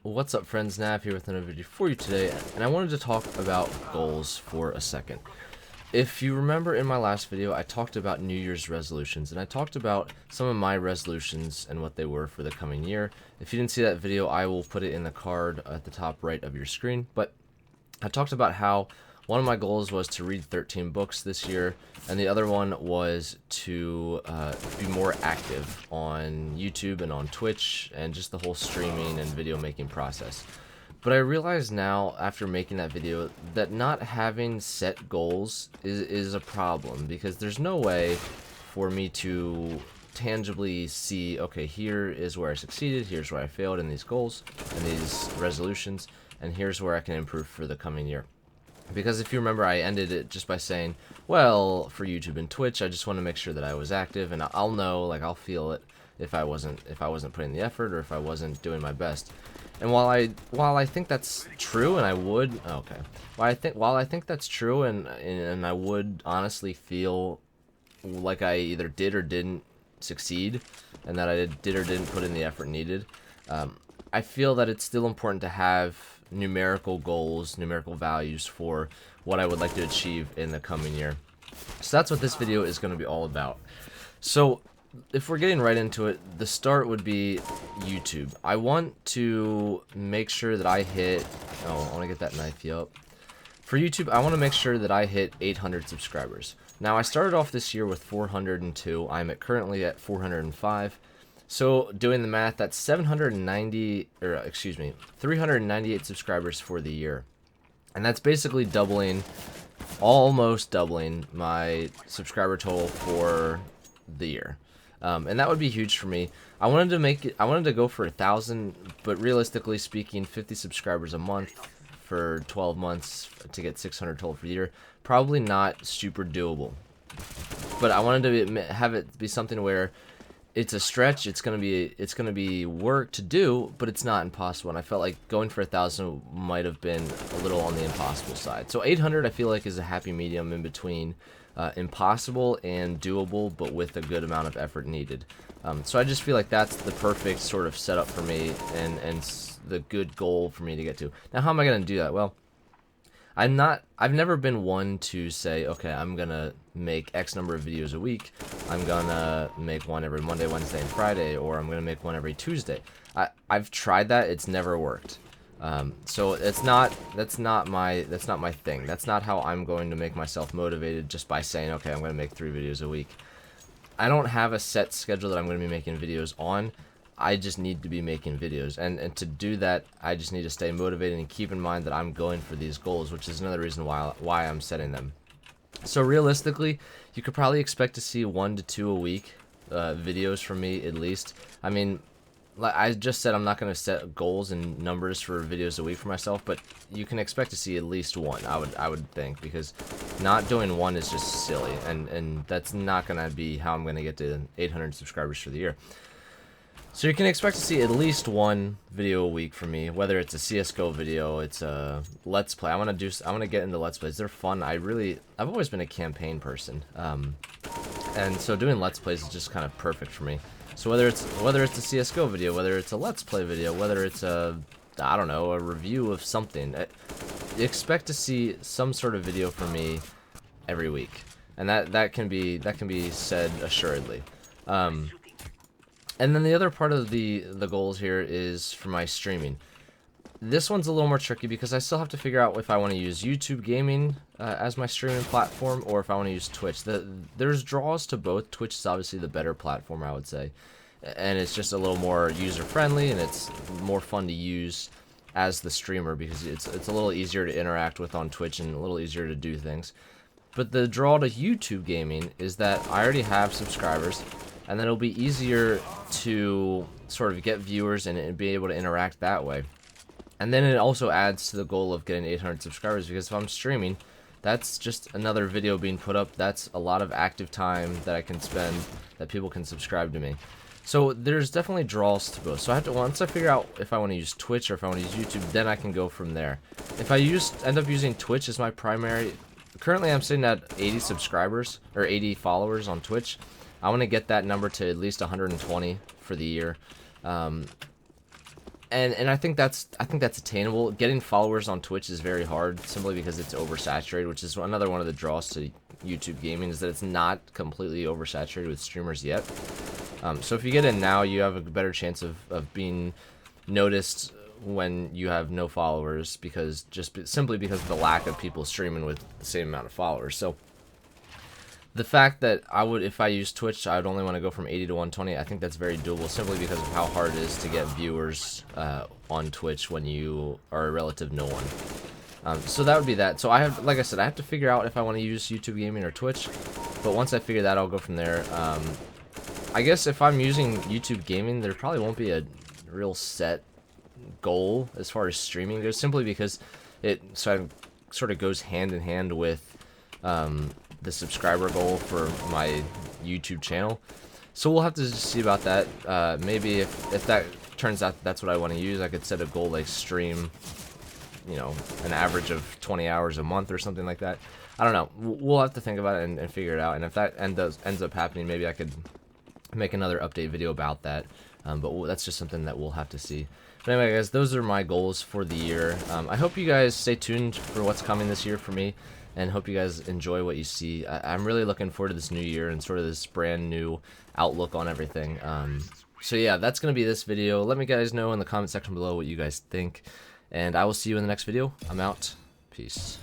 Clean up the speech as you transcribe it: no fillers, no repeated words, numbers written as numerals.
What's up, friends? Nav here with another video for you today, and I wanted to talk about goals for a second. If you remember in my last video, I talked about New Year's resolutions, and I talked about some of my resolutions and what they were for the coming year. If you didn't see that video, I will put it in the card at the top right of your screen, but I talked about how one of my goals was to read 13 books this year, and the other one was to be more active on YouTube and on Twitch and just the whole streaming and video making process. But I realize now, after making that video, that not having set goals is a problem, because there's no way for me to tangibly see, okay, here is where I succeeded, here's where I failed in these goals and these resolutions, and here's where I can improve for the coming year. Because if you remember, I ended it just by saying, well, for YouTube and Twitch, I just want to make sure that I was active, and I'll know, like, I'll feel it if I wasn't putting the effort, or if I wasn't doing my best. And while I think that's true, and I would while I think that's true, and I would honestly feel like I either did or didn't succeed, and that I did or didn't put in the effort needed, I feel that it's still important to have numerical goals, numerical values for what I would like to achieve in the coming year. So that's what this video is going to be all about. So if we're getting right into it, the start would be YouTube. I want to make sure that I hit, I want to get that knife up. For YouTube, I want to make sure that I hit 800 subscribers. Now, I started off this year with 402. I'm currently at 405. So doing the math, that's 398 subscribers for the year. And that's basically almost doubling my subscriber total for the year. And that would be huge for me. I wanted to go for 1,000, but realistically speaking, 50 subscribers a month for 12 months to get 600 total for the year, probably not super doable. But I wanted to have it be something where it's a stretch, it's gonna be work to do, but it's not impossible. And I felt like going for 1,000 might have been a little on the impossible side. So 800, I feel like, is a happy medium in between impossible and doable, but with a good amount of effort needed. So I just feel like that's the perfect sort of setup for me, and the good goal for me to get to. Now, how am I gonna do that? Well, I've never been one to say, okay, I'm gonna make X number of videos a week. I'm gonna make one every Monday, Wednesday, and Friday, or I'm gonna make one every Tuesday. I've tried that. It's never worked. So that's not my thing. That's not how I'm going to make myself motivated, just by saying, okay, I'm gonna make 3 videos a week. I don't have a set schedule that I'm gonna be making videos on. I just need to be making videos, and to do that, I just need to stay motivated and keep in mind that I'm going for these goals, which is another reason why I'm setting them. So realistically, you could probably expect to see 1 to 2 a week videos from me, at least. I mean, like I just said, I'm not going to set goals and numbers for videos a week for myself, but you can expect to see at least 1, I would think, because not doing 1 is just silly, and that's not going to be how I'm going to get to 800 subscribers for the year. So you can expect to see at least 1 video a week from me, whether it's a CS:GO video, it's a Let's Play. I want to get into Let's Plays. They're fun. I've always been a campaign person, and so doing Let's Plays is just kind of perfect for me. So whether it's a CS:GO video, whether it's a Let's Play video, whether it's a review of something, expect to see some sort of video from me every week, and that can be said assuredly. And then the other part of the goals here is for my streaming. This one's a little more tricky because I still have to figure out if I want to use YouTube Gaming as my streaming platform, or if I want to use Twitch. There's draws to both. Twitch is obviously the better platform, I would say. And it's just a little more user-friendly, and it's more fun to use as the streamer, because it's a little easier to interact with on Twitch and a little easier to do things. But the draw to YouTube Gaming is that I already have subscribers, and then it'll be easier to sort of get viewers and be able to interact that way. And then it also adds to the goal of getting 800 subscribers, because if I'm streaming, that's just another video being put up. That's a lot of active time that I can spend, that people can subscribe to me. So there's definitely draws to both. So once I figure out if I want to use Twitch or if I want to use YouTube, then I can go from there. If I end up using Twitch as my primary, currently I'm sitting at 80 subscribers, or 80 followers on Twitch. I want to get that number to at least 120 for the year. And I think that's attainable. Getting followers on Twitch is very hard, simply because it's oversaturated, which is another one of the draws to YouTube gaming, is that it's not completely oversaturated with streamers yet. So if you get in now, you have a better chance of being noticed when you have no followers, because simply because of the lack of people streaming with the same amount of followers. So the fact that if I use Twitch, I would only want to go from 80 to 120, I think that's very doable, simply because of how hard it is to get viewers on Twitch when you are a relative no one. So that would be that. So like I said, I have to figure out if I want to use YouTube Gaming or Twitch, but once I figure that, I'll go from there. I guess if I'm using YouTube Gaming, there probably won't be a real set goal as far as streaming goes, simply because it sort of goes hand in hand with the subscriber goal for my YouTube channel. So we'll have to just see about that. Maybe if that turns out that's what I want to use, I could set a goal like stream, you know, an average of 20 hours a month or something like that. I don't know. We'll have to think about it and figure it out. And if that ends up happening, maybe I could make another update video about that. But that's just something that we'll have to see. But anyway, guys, those are my goals for the year. I hope you guys stay tuned for what's coming this year for me, and hope you guys enjoy what you see. I'm really looking forward to this new year and sort of this brand new outlook on everything. So yeah, that's going to be this video. Let me guys know in the comment section below what you guys think, and I will see you in the next video. I'm out. Peace.